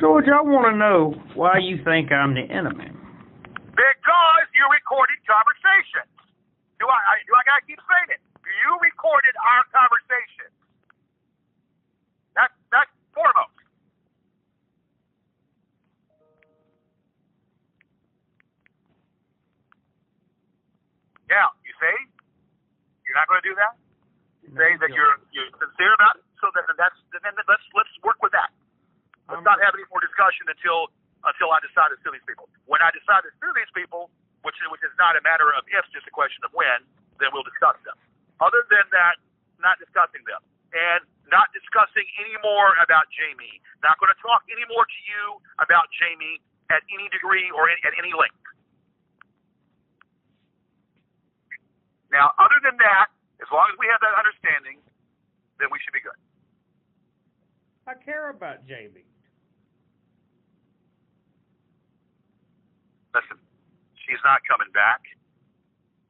George, I want to know why you think I'm the enemy. Because you recorded conversations. Do I gotta keep saying it? You recorded our conversation. That's foremost. Yeah, you say you're not going to do that. You say that you're sincere about it. So then let's work with that. Let's not have any more discussion until I decide to sue these people. When I decide to sue these people, which is not a matter of if, just a question of when, then we'll discuss them. Other than that, not discussing them. And not discussing any more about Jamie. Not going to talk any more to you about Jamie at any degree or at any length. Now, other than that, as long as we have that understanding, then we should be good. I care about Jamie. Listen, she's not coming back.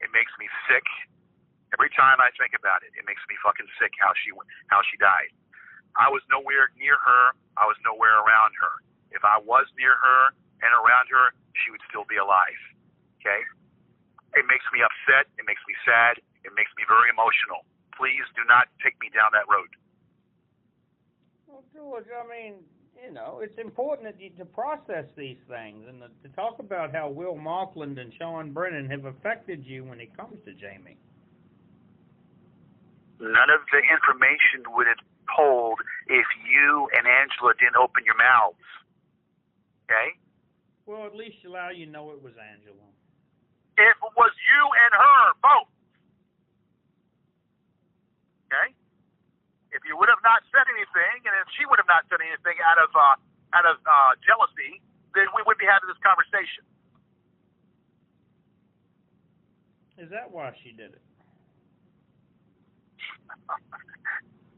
It makes me sick. Every time I think about it, it makes me fucking sick how she died. I was nowhere near her. I was nowhere around her. If I was near her and around her, she would still be alive. Okay? It makes me upset. It makes me sad. It makes me very emotional. Please do not take me down that road. Well, George, I mean, you know, it's important to process these things and to talk about how Will Markland and Sean Brennan have affected you when it comes to Jamie. None of the information would have told if you and Angela didn't open your mouths. Okay? Well, at least allow you know it was Angela. If it was you and her, both. Okay? If you would have not said anything, and if she would have not said anything out of jealousy, then we wouldn't be having this conversation. Is that why she did it?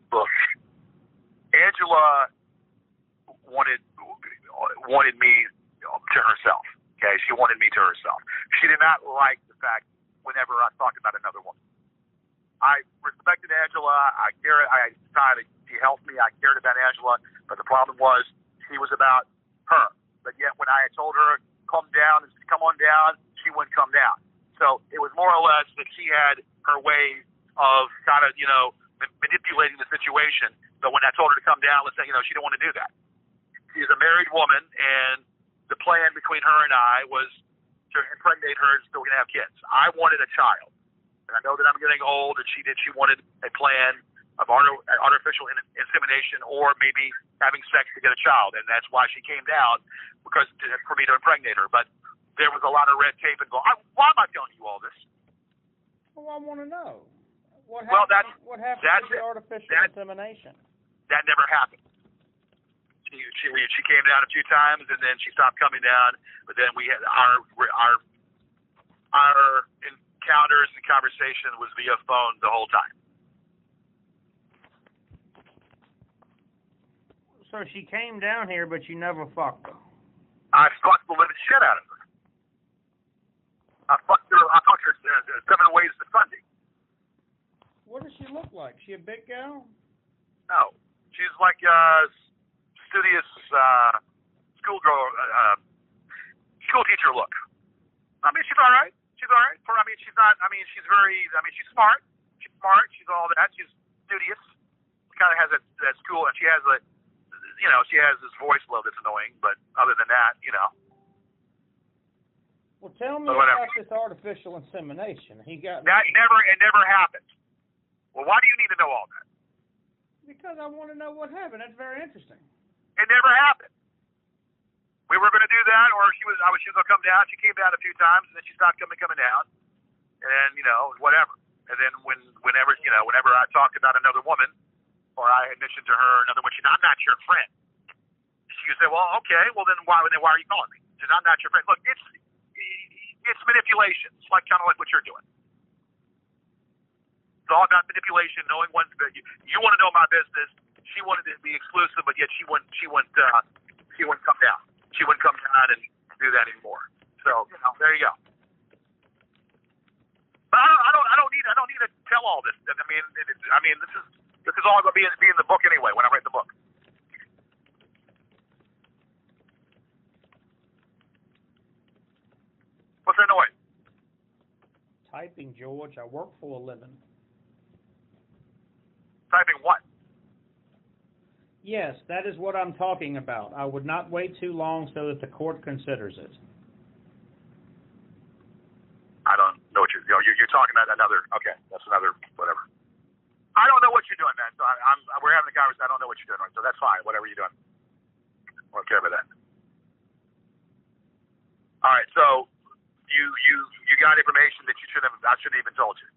Look, Angela wanted me to herself. Okay, she wanted me to herself. She did not like the fact whenever I talked about another woman. I respected Angela. I decided she helped me. I cared about Angela, but the problem was she was about her. But yet, when I had told her come down and come on down, she wouldn't come down. So it was more or less that she had her way of kind of, manipulating the situation. But when I told her to come down, let's say, she didn't want to do that. She's a married woman, and the plan between her and I was to impregnate her so we can have kids. I wanted a child. And I know that I'm getting old, and she wanted a plan of artificial insemination or maybe having sex to get a child. And that's why she came down, for me to impregnate her. But there was a lot of red tape involved. Why am I telling you all this? Well, I want to know. What happened with the artificial insemination? That never happened. She came down a few times, and then she stopped coming down. But then we had our encounters and conversation was via phone the whole time. So she came down here, but you never fucked her. I fucked the living shit out of her. I fucked her 7 ways to Sunday. What does she look like? She a big gal? No. She's like a studious school teacher look. I mean, she's all right. She's all right. She's not, she's she's smart. She's smart. She's all that. She's studious. She kind of has that school, and she has she has this voice low that's annoying, but other than that, Well, tell me about this artificial insemination. It never happened. Well, why do you need to know all that? Because I want to know what happened. That's very interesting. It never happened. We were going to do that, or she was going to come down. She came down a few times, and then she stopped coming down, and whatever. And then whenever I talked about another woman, or I had mentioned to her another one, she said, "I'm not your friend." She would say, "Well, okay. Well, then why are you calling me?" She said, "I'm not your friend." Look, it's manipulation. It's kind of like what you're doing. It's all about manipulation, knowing when you want to know my business. She wanted to be exclusive, but yet she wouldn't come down. She wouldn't come down and do that anymore. So there you go. But I don't need to tell all this. This is all going to be in the book anyway when I write the book. typing, George. I work for a living. Typing what? Yes, that is what I'm talking about. I would not wait too long so that the court considers it. I don't know what you're talking about. Another. Okay, that's another whatever. I don't know what you're doing, man. So we're having a conversation. I don't know what you're doing, so that's fine. Whatever you're doing, I don't care about that. All right, so you got information that I shouldn't have even told you.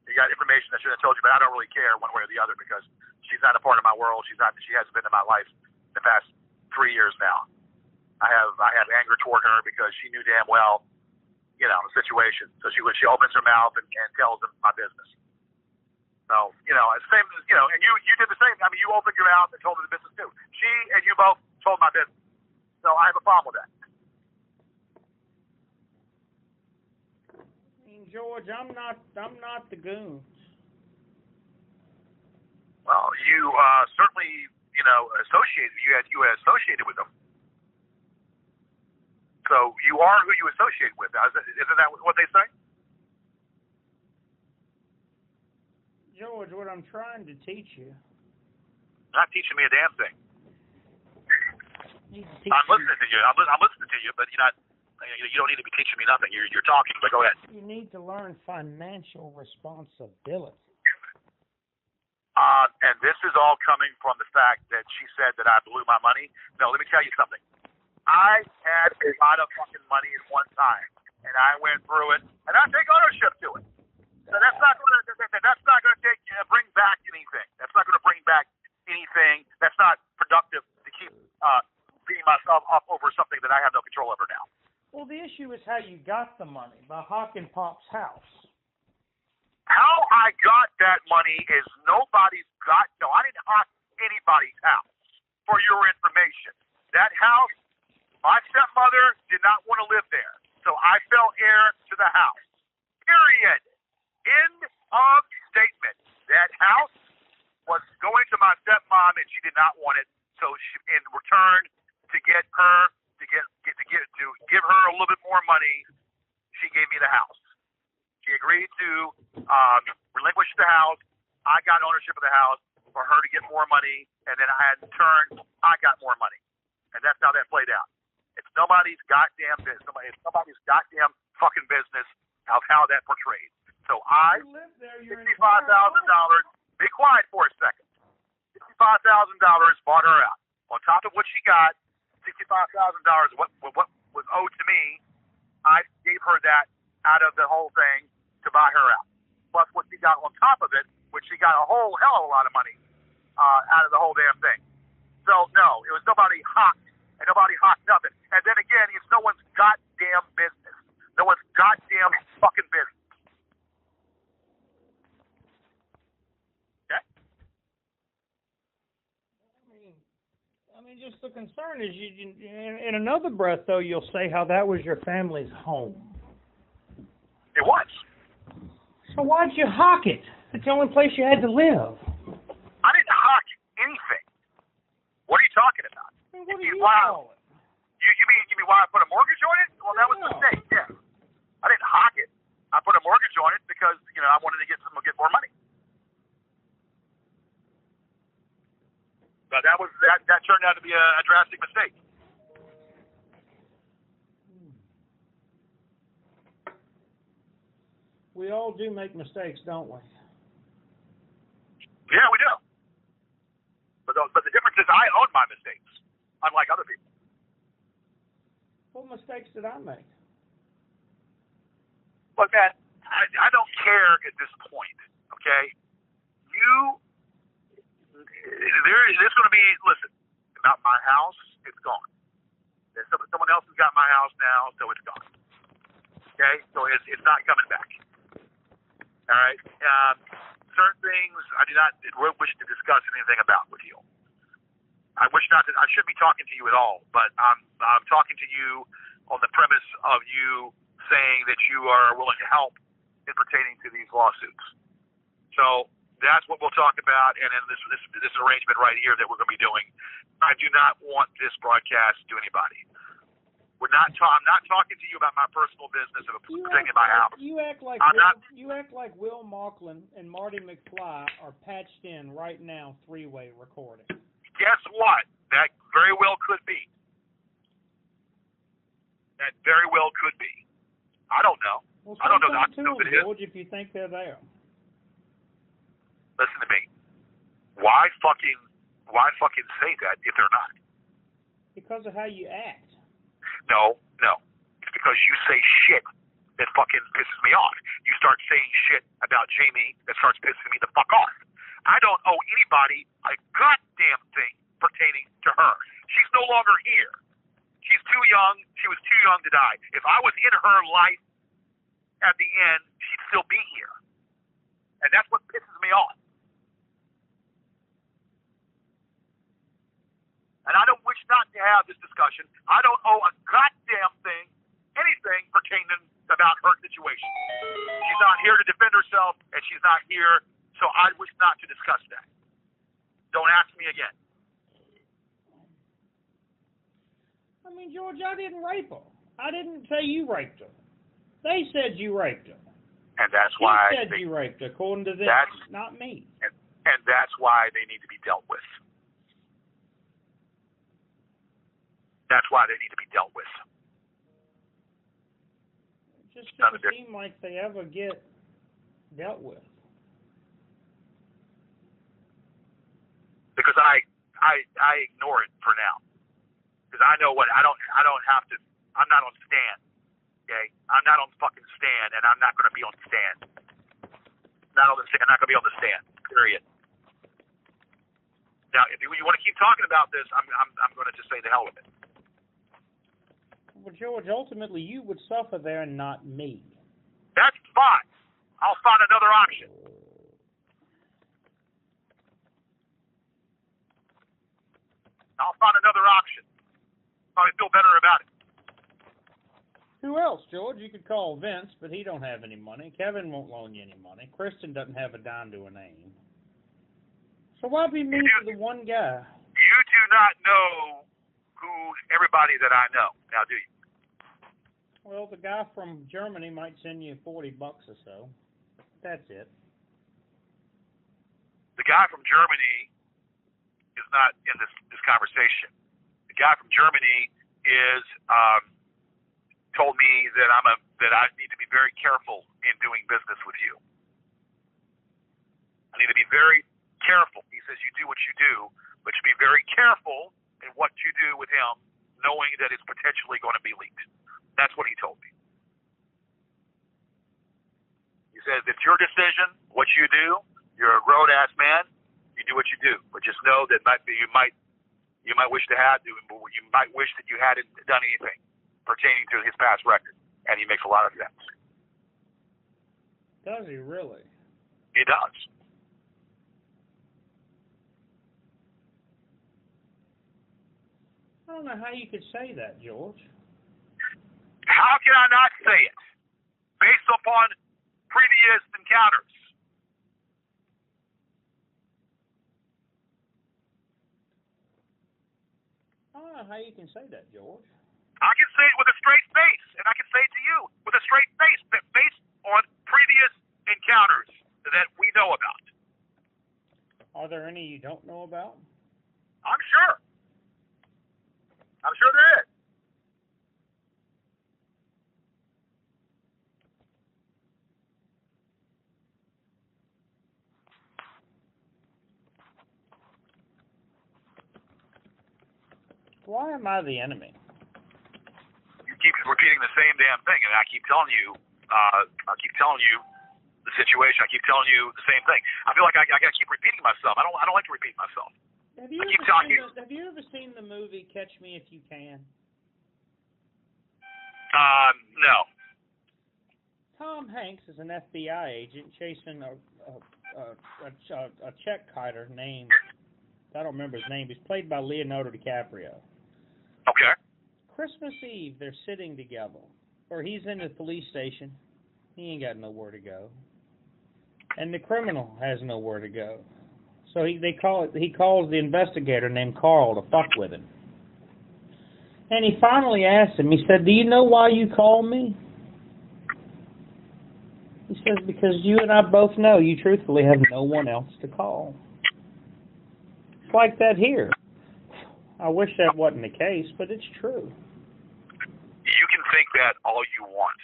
You got information I shouldn't have told you, but I don't really care one way or the other because she's not a part of my world. She hasn't been in my life the past 3 years now. I have anger toward her because she knew damn well, the situation. So she opens her mouth and tells them my business. So, it's the same as, and you did the same. I mean, you opened your mouth and told her the business too. She and you both told my business. So I have a problem with that. I mean, George, I'm not the goons. Well, you certainly, you associated with them. So you are who you associate with. Isn't that what they say? George, what I'm trying to teach you. Not teaching me a damn thing. I'm listening to you. I'm listening to you, but you're not. You don't need to be teaching me nothing. You're talking, but go ahead. You need to learn financial responsibility. And this is all coming from the fact that she said that I blew my money. No, let me tell you something. I had a lot of fucking money at one time, and I went through it, and I take ownership to it. So that's not going to bring back anything. That's not going to bring back anything. That's not productive to keep beating myself up over something that I have no control over now. Well, the issue is how you got the money, by hawking Pop's house. How I got that money is I didn't hawk anybody's house, for your information. That house, my stepmother did not want to live there, so I fell heir to the house. Period. End of statement. That house was going to my stepmom, and she did not want it. So in return, to give her a little bit more money, she gave me the house. She agreed to relinquish the house. I got ownership of the house for her to get more money, and then in turn, I got more money. And that's how that played out. It's nobody's goddamn business. It's nobody's goddamn fucking business of how that portrayed. So I, $65,000. Be quiet for a second. $65,000 bought her out. On top of what she got, $65,000 what was owed to me. I gave her that out of the whole thing to buy her out. Plus what she got on top of it, which she got a whole hell of a lot of money out of the whole damn thing. So no, it was nobody hawked, and nobody hawked nothing. And then again, it's no one's goddamn business. No one's goddamn fucking business. Okay? I mean, just the concern is in another breath, though, you'll say how that was your family's home. It was. So why'd you hawk it? It's the only place you had to live. I didn't hawk anything. What are you talking about? I mean, what do you call it? You mean why I put a mortgage on it? Well, that was a mistake. Yeah. I didn't hawk it. I put a mortgage on it because I wanted to get more money. But that turned out to be a drastic mistake. We all do make mistakes, don't we? Yeah, we do. But the difference is I own my mistakes, unlike other people. What mistakes did I make? Look, man, I don't care at this point, okay? There's going to be, listen, about my house, it's gone. Someone else has got my house now, so it's gone. Okay? So it's not coming back. All right? Certain things I do not wish to discuss anything about with you. I shouldn't be talking to you at all, but I'm talking to you on the premise of you saying that you are willing to help in pertaining to these lawsuits. So that's what we'll talk about, and in this arrangement right here that we're going to be doing. I do not want this broadcast to anybody. I'm not talking to you about my personal business of protecting my house. You act like Will Mauchland and Marty McFly are patched in right now, three-way recording. Guess what? That very well could be. That very well could be. I don't know. Well, I don't know. to them, George, if you think they're there. Listen to me. Why fucking say that if they're not? Because of how you act. No. It's because you say shit that fucking pisses me off. You start saying shit about Jamie that starts pissing me the fuck off. I don't owe anybody a goddamn thing pertaining to her. She's no longer here. She's too young. She was too young to die. If I was in her life at the end, she'd still be here. And that's what pisses me off. And I don't wish not to have this discussion. I don't owe a goddamn thing, anything pertaining about her situation. She's not here to defend herself, and she's not here, so I wish not to discuss that. Don't ask me again. I mean, George, I didn't rape her. I didn't say you raped her. They said you raped her. And that's why you said you raped her, according to them, not me. And that's why they need to be dealt with. That's why they need to be dealt with. It just doesn't seem like they ever get dealt with. Because I ignore it for now. Because I know what I don't have to. I'm not on stand. Okay, I'm not on fucking stand, and I'm not going to be on stand. Not on the stand. I'm not going to be on the stand. Period. Now, if you want to keep talking about this, I'm going to just say the hell with it. Well, George, ultimately, you would suffer there and not me. That's fine. I'll find another option. I'll find another option. Probably feel better about it. Who else, George? You could call Vince, but he don't have any money. Kevin won't loan you any money. Kristen doesn't have a dime to her name. So why be mean to the one guy? You do not know who everybody that I know. Now, do you? Well, the guy from Germany might send you $40 or so. That's it. The guy from Germany is not in this conversation. The guy from Germany is told me that I need to be very careful in doing business with you. I need to be very careful. He says you do what you do, but you be very careful in what you do with him, knowing that it's potentially going to be leaked. That's what he told me. He says it's your decision, what you do. You're a grown-ass man. You do what you do, but just know that you might wish to have to, you might wish that you hadn't done anything pertaining to his past record, and he makes a lot of sense. Does he really? He does. I don't know how you could say that, George. How can I not say it? Based upon previous encounters. I don't know how you can say that, George. I can say it with a straight face, and I can say it to you with a straight face, based on previous encounters that we know about. Are there any you don't know about? I'm sure. I'm sure there is. Why am I the enemy? You keep repeating the same damn thing, and I keep telling you the situation. I keep telling you the same thing. I feel like I got to keep repeating myself. I don't like to repeat myself. Have you ever seen the movie Catch Me If You Can? No. Tom Hanks is an FBI agent chasing a check kiter named, I don't remember his name. He's played by Leonardo DiCaprio. Okay. Christmas Eve, they're sitting together, or he's in the police station. He ain't got nowhere to go, and the criminal has nowhere to go. So he calls the investigator named Carl to fuck with him. And he finally asked him, he said, "Do you know why you called me?" He says, "Because you and I both know you truthfully have no one else to call." It's like that here. I wish that wasn't the case, but it's true. You can think that all you want.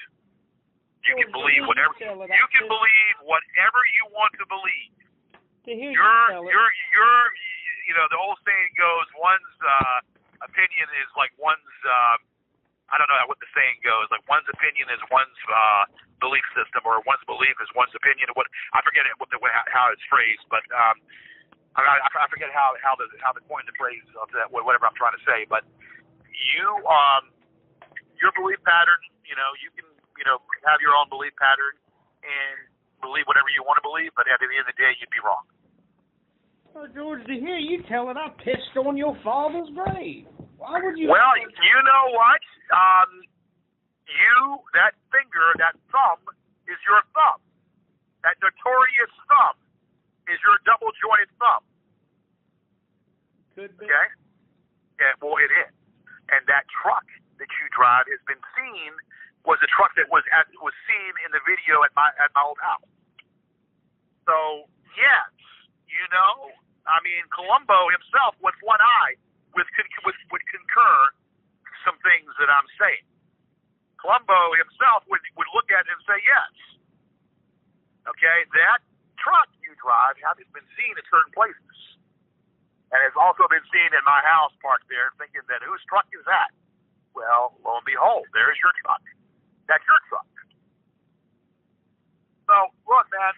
You can believe whatever. You can believe whatever you want to believe. To hear You know, the old saying goes, one's opinion is like one's. I don't know what the saying goes. Like one's opinion is one's belief system, or one's belief is one's opinion. What I forget how it's phrased, but I forget how the coin the phrase of that, whatever I'm trying to say. But your belief pattern. You know, you can have your own belief pattern and believe whatever you want to believe, but at the end of the day, you'd be wrong. Oh, George, to hear you tell it, I pissed on your father's grave. Why would you? Well, you know what? That finger, that thumb, is your thumb. That notorious thumb is your double-jointed thumb. Could be. Okay? Yeah, well, it is. And that truck that you drive has been seen, was a truck that was seen in the video at my old house. So, yes, you know, I mean, Columbo himself, with one eye, would concur some things that I'm saying. Columbo himself would look at it and say yes. Okay, that truck you drive has been seen in certain places, and has also been seen in my house parked there, thinking that whose truck is that? Well, lo and behold, there's your truck. That's your truck. So look, man,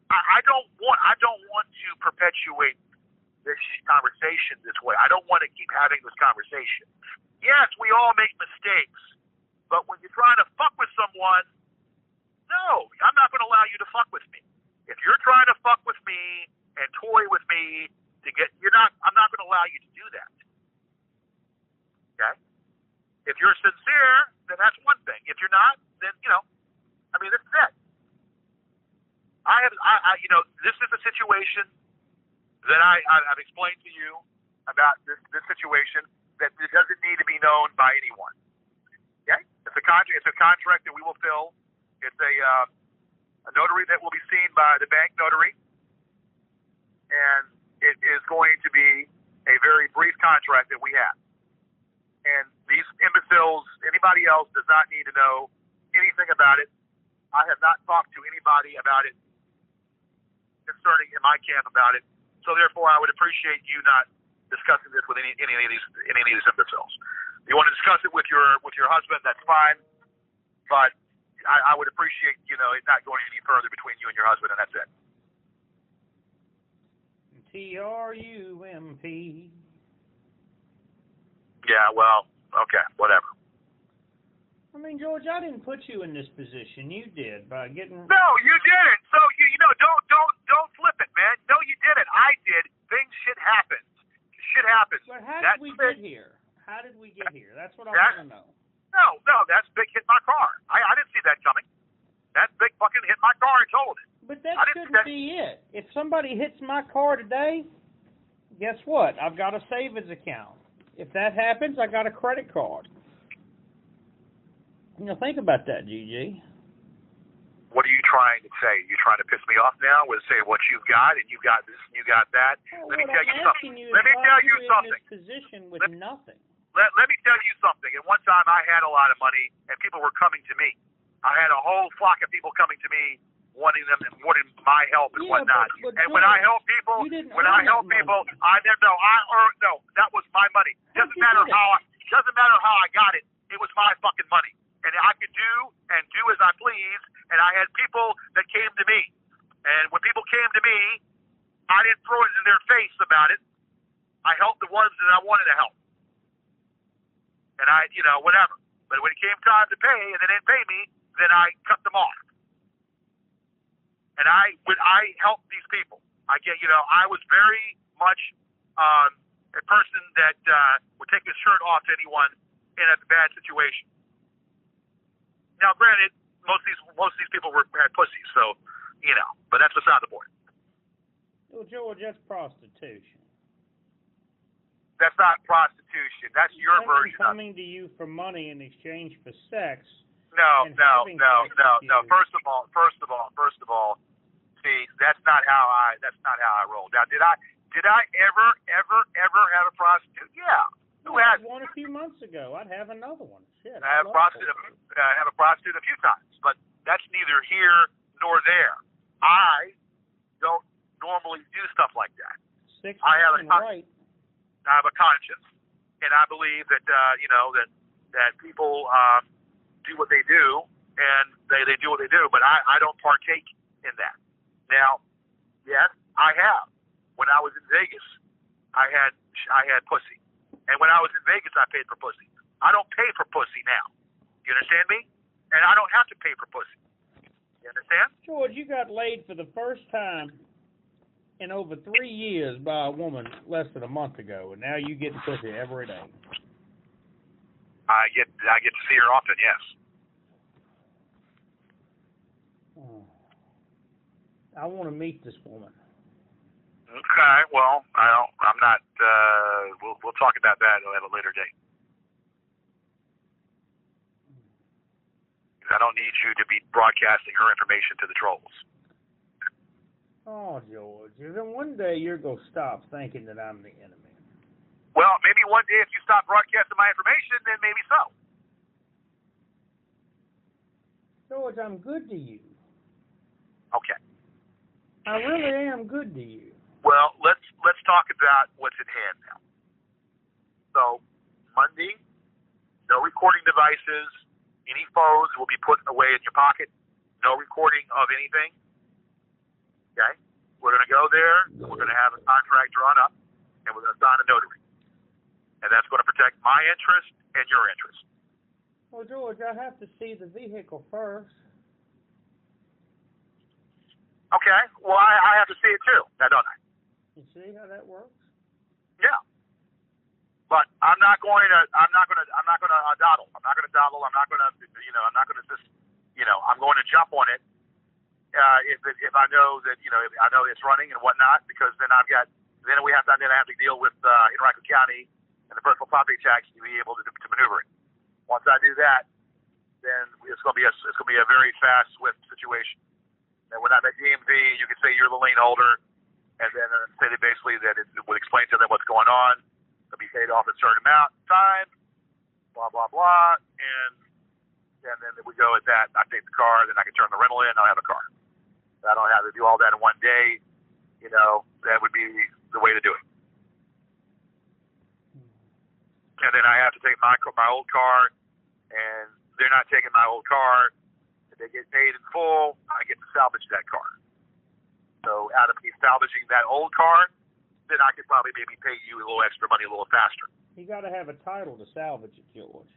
I don't want to perpetuate this conversation this way. I don't want to keep having this conversation. Yes, we all make mistakes, but when you're trying to fuck with someone, no, I'm not going to allow you to fuck with me. If you're trying to fuck with me and toy with me I'm not going to allow you to do that. Okay? If you're sincere, then that's one thing. If you're not, then, this is it. This is a situation that I've explained to you about this situation that it doesn't need to be known by anyone. Okay? It's a contract that we will fill. It's a notary that will be seen by the bank notary, and it is going to be a very brief contract that we have. And these imbeciles, anybody else, does not need to know anything about it. I have not talked to anybody about it concerning in my camp about it. So therefore, I would appreciate you not discussing this with any of these imbeciles. If you want to discuss it with your husband, that's fine. But I would appreciate it not going any further between you and your husband, and that's it. TRUMP. Yeah, well, okay, whatever. I mean, George, I didn't put you in this position. You did by getting. No, you didn't. So don't flip it, man. No, you didn't. I did. Shit happens. Shit happens. But how did we get here? How did we get here? That's what I want to know. No, that's big hit my car. I didn't see that coming. That big fucking hit my car and told it. But that shouldn't be it. If somebody hits my car today, guess what? I've got a savings account. If that happens, I got a credit card. Think about that, GG. What are you trying to say? You trying to piss me off now with say what you've got and you got this and you got that? Well, let me tell you something. Let me tell you something. In this position with nothing. Let me tell you something. At one time, I had a lot of money, and people were coming to me. I had a whole flock of people coming to me, wanting my help and whatnot. But and when I help people, that was my money. Doesn't matter how I got it. It was my fucking money, and I could do as I please. And I had people that came to me, and when people came to me, I didn't throw it in their face about it. I helped the ones that I wanted to help. And whatever. But when it came time to pay and they didn't pay me, then I cut them off. And I helped these people. I was very much a person that would take his shirt off to anyone in a bad situation. Now, granted, most of these people had pussies, so but that's beside the point. Well, George, that's prostitution. That's not prostitution. That's your Women version of it. coming to you for money in exchange for sex. No. And having sex with you. First of all, see, that's not how I roll. Now, did I ever have a prostitute? Yeah. Who I has had one a few months ago. I'd have another one. Shit. I have a prostitute a few times, but that's neither here nor there. I don't normally do stuff like that. I have a conscience, and I believe that that people do what they do, and they do what they do. But I don't partake in that. Now, yes, I have. When I was in Vegas, I had pussy, and when I was in Vegas, I paid for pussy. I don't pay for pussy now. You understand me? And I don't have to pay for pussy. You understand? George, you got laid for the first time in over 3 years by a woman less than a month ago, and now you get pussy every day. I get to see her often, yes. Oh. I want to meet this woman. Okay, well, I'm not. We'll talk about that at a later date. I don't need you to be broadcasting her information to the trolls. Oh, George, then one day you're going to stop thinking that I'm the enemy. Well, maybe one day if you stop broadcasting my information, then maybe so. George, I'm good to you. Okay. I really am good to you. Well, let's talk about what's at hand now. So, Monday, no recording devices. Any phones will be put away in your pocket. No recording of anything. Okay? We're going to go there. We're going to have a contract drawn up, and we're going to sign a notary. And that's going to protect my interest and your interest. Well, George, I have to see the vehicle first. Okay. Well, I have to see it too. Now, don't I? You see how that works? Yeah. But I'm not going to dawdle. I'm not going to dawdle. I'm not going to, I'm not going to just, I'm going to jump on it if I know that, if I know it's running and whatnot, because then I have to deal with Henrico County and the personal property tax to be able to maneuver it. Once I do that, then it's going to be a very fast, swift situation. And when I'm at DMV, you can say you're the lien holder, and then say that basically that it would explain to them what's going on. They'll be paid off a certain amount of time, blah, blah, blah, and then we go at that. I take the car, then I can turn the rental in, I'll have a car. I don't have to do all that in one day. That would be the way to do it. And then I have to take my old car, and they're not taking my old car. If they get paid in full, I get to salvage that car. So out of me salvaging that old car, then I could probably maybe pay you a little extra money a little faster. You got to have a title to salvage it, George.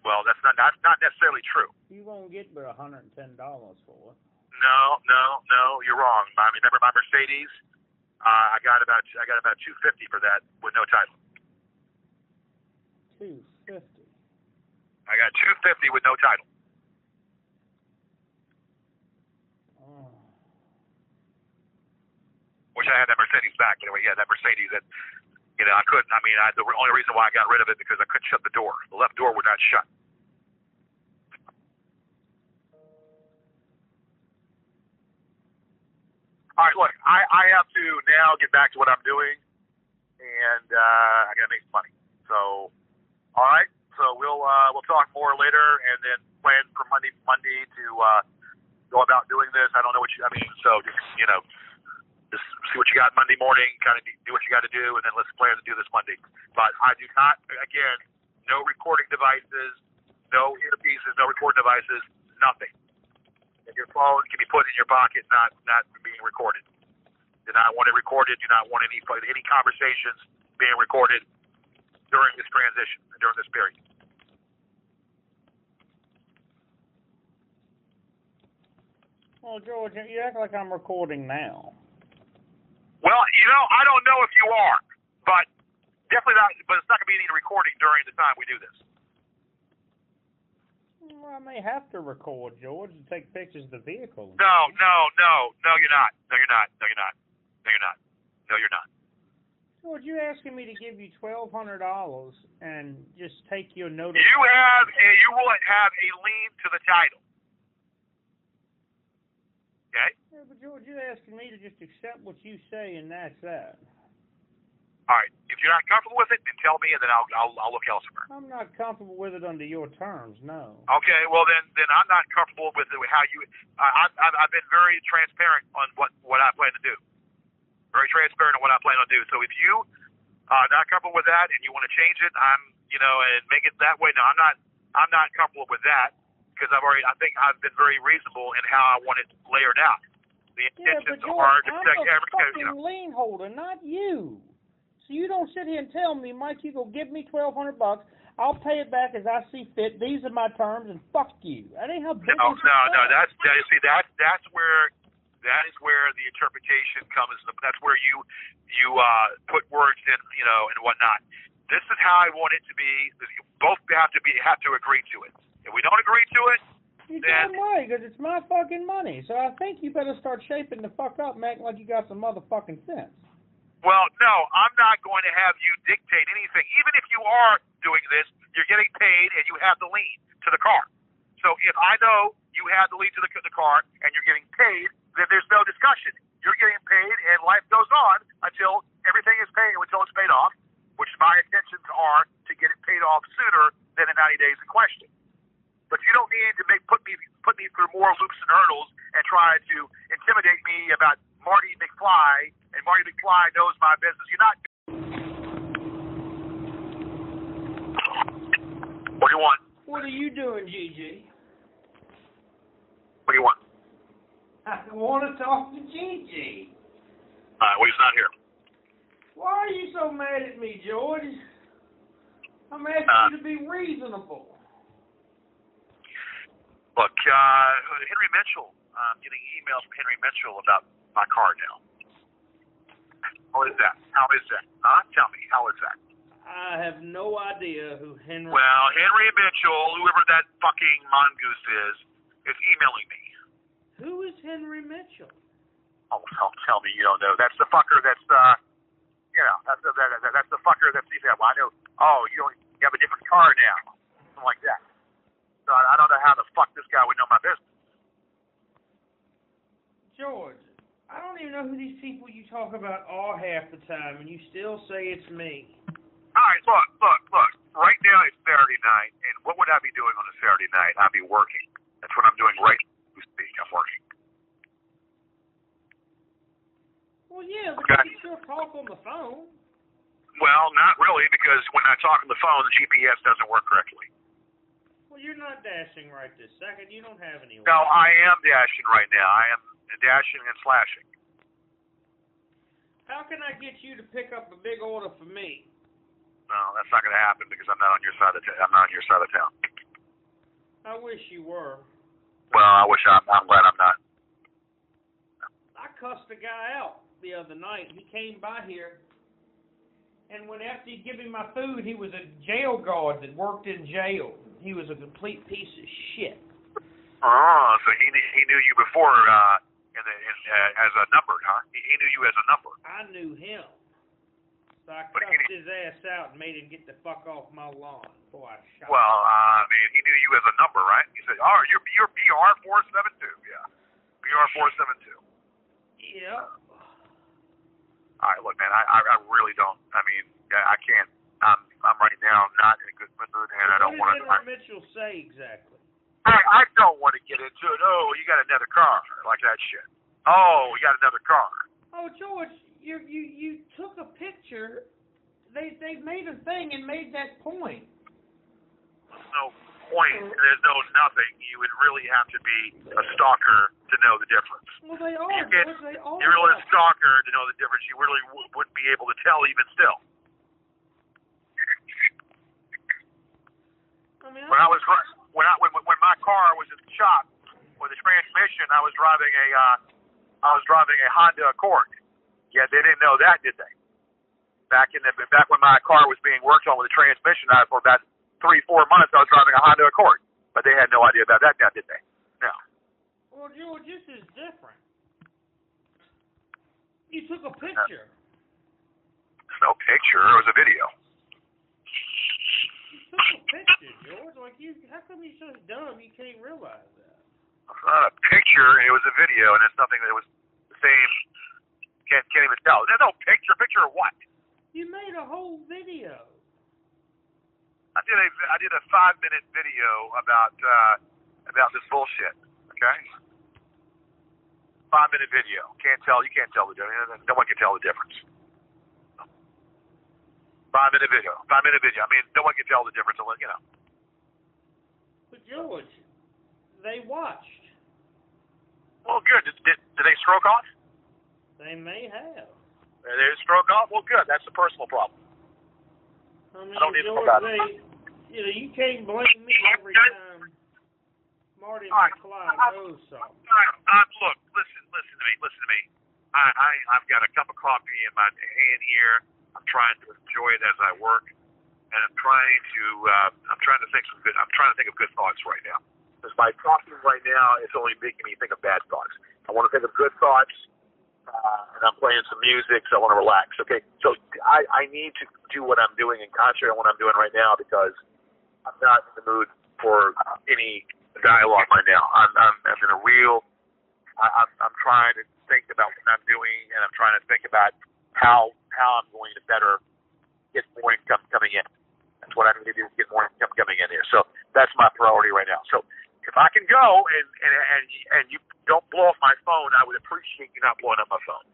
Well, that's not necessarily true. You won't get but $110 for it. No, you're wrong. I mean, remember my Mercedes? I got about $250 for that with no title. $250. I got $250 with no title. Oh. Wish I had that Mercedes back. Anyway, yeah, that Mercedes that I couldn't. I mean, the only reason why I got rid of it because I couldn't shut the door. The left door would not shut. All right, look, I have to now get back to what I'm doing, and I got to make some money. So, all right, so we'll talk more later, and then plan for Monday to go about doing this. I don't know so just just see what you got Monday morning, kind of do what you got to do, and then let's plan to do this Monday. But I do not, again, no recording devices, no earpieces, no recording devices, nothing. And your phone can be put in your pocket, not being recorded. Do not want it recorded. Do not want any conversations being recorded during this transition, during this period. Well, George, you act like I'm recording now. Well, I don't know if you are, but definitely not. But it's not going to be any recording during the time we do this. Well, I may have to record, George, and take pictures of the vehicle. No, you're not. No, you're not. George, you're asking me to give you $1,200 and just take your notice. You will have a lien to the title. Okay? Yeah, but George, you're asking me to just accept what you say, and that's that. All right. If you're not comfortable with it, then tell me, and then I'll look elsewhere. I'm not comfortable with it under your terms, no. Okay. Well, then I'm not comfortable with how you. I've been very transparent on what I plan to do. Very transparent on what I plan to do. So if you are not comfortable with that and you want to change it, and make it that way. No, I'm not comfortable with that because I think I've been very reasonable in how I want it layered out. The intentions are to protect I'm a fucking lien holder, not you. So you don't sit here and tell me, Mike, you go give me $1,200. I'll pay it back as I see fit. These are my terms, and fuck you. That ain't how business No. That is where the interpretation comes. That's where you put words in, and whatnot. This is how I want it to be. You both have to agree to it. If we don't agree to it, you're damn right, because it's my fucking money. So I think you better start shaping the fuck up and acting like you got some motherfucking sense. Well, no, I'm not going to have you dictate anything. Even if you are doing this, you're getting paid and you have the lien to the car. So if I know you have the lien to the car and you're getting paid, then there's no discussion. You're getting paid and life goes on until everything is paid, until it's paid off, which my intentions are to get it paid off sooner than the 90 days in question. But you don't need to put me through more loops and hurdles and try to intimidate me about Marty McFly, and Marty McFly knows my business. You're not. What do you want? What are you doing, Gigi? What do you want? I want to talk to Gigi. Well, he's not here. Why are you so mad at me, George? I'm asking you to be reasonable. Look, Henry Mitchell. I'm getting emails from Henry Mitchell about my car now. How is that? Tell me, how is that? I have no idea who Henry... Well, Henry Mitchell, whoever that fucking mongoose is emailing me. Who is Henry Mitchell? Oh, tell me you don't know. That's the fucker that's, that's the fucker that's, well, I know, you have a different car now. Something like that. So I don't know how the fuck this guy would know my business. George, I don't even know who these people you talk about are half the time, and you still say it's me. All right, look. Right now it's Saturday night, and what would I be doing on a Saturday night? I'd be working. That's what I'm doing right now. I'm working. Well, yeah, but okay. You can still talk on the phone. Well, not really, because when I talk on the phone, the GPS doesn't work correctly. Well, you're not dashing right this second. You don't have any. No, I am dashing right now. I am dashing and slashing. How can I get you to pick up a big order for me? No, that's not going to happen because I'm not on your side of town. I wish you were. Well, I'm glad I'm not. I cussed a guy out the other night. He came by here, and when after he gave me my food, he was a jail guard that worked in jail. He was a complete piece of shit. Oh, so he knew you before as a number, huh? He knew you as a number. I knew him. So I cussed his ass out and made him get the fuck off my lawn before I shot him. Well, he knew you as a number, right? He said, oh, you're BR 472, yeah. BR 472. Yeah. All right, look, man, I really don't. I can't. I'm right now not in a good mood, and I don't want to. What did Mitchell say exactly? I don't want to get into it. Oh, you got another car, like that shit. Oh, you got another car. Oh, George, you took a picture. They made a thing and made that point. There's no point. There's no nothing. You would really have to be a stalker to know the difference. Well, they are. You're really a stalker to know the difference. You really wouldn't be able to tell even still. When my car was in the shop with the transmission, I was driving a Honda Accord. Yeah, they didn't know that, did they? Back when my car was being worked on with the transmission, for about 3-4 months, I was driving a Honda Accord, but they had no idea about that now, did they? No. Well, George, this is different. You took a picture. no picture. It was a video. You took a picture, George. Like how come you're so dumb you can't realize that? It's not a picture. It was a video, and it's something that was the same. Can't even tell. There's no picture. Picture of what? You made a whole video. I did a 5-minute video about this bullshit. Okay. 5-minute video. You can't tell the difference. No one can tell the difference. 5-minute video. I mean, no one can tell the difference unless, you know. But George, they watched. Well, good. Did they stroke off? They may have. They stroke off? Well, good. That's a personal problem. I mean, I don't need to know George, about it. you can't blame me every time Marty McFly knows something. Look, listen to me. I've got a cup of coffee in my hand here. I'm trying to enjoy it as I work, and I'm trying to think of good thoughts right now. Because by talking right now, it's only making me think of bad thoughts. I want to think of good thoughts, and I'm playing some music, so I want to relax. Okay, so I need to do what I'm doing and concentrate on what I'm doing right now because I'm not in the mood for any dialogue right now. I'm in a real. I'm trying to think about what I'm doing, and I'm trying to think about how I'm going to better get more income coming in. That's what I need to do to get more income coming in here. So that's my priority right now. So if I can go and you don't blow up my phone, I would appreciate you not blowing up my phone.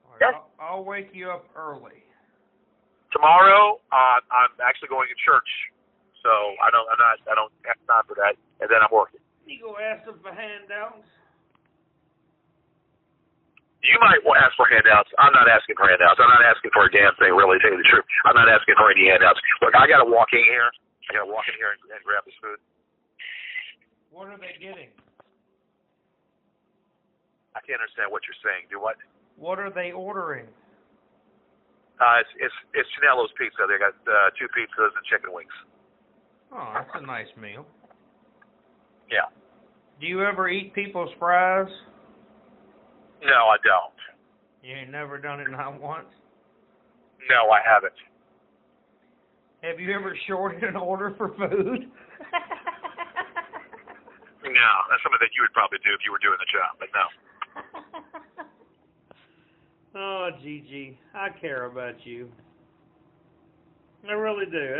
All right, yes? I'll wake you up early. Tomorrow, I'm actually going to church, so I don't have time for that, and then I'm working. You go ask them for handouts. You might ask for handouts. I'm not asking for handouts. I'm not asking for a damn thing, really, to tell you the truth. I'm not asking for any handouts. Look, I got to walk in here. And grab this food. What are they getting? I can't understand what you're saying. Do what? What are they ordering? It's Chanello's Pizza. They got 2 pizzas and chicken wings. Oh, that's a nice meal. Yeah. Do you ever eat people's fries? No, I don't. You ain't never done it not once? No, I haven't. Have you ever shorted an order for food? No, that's something that you would probably do if you were doing the job, but no. Oh, Gigi, I care about you. I really do.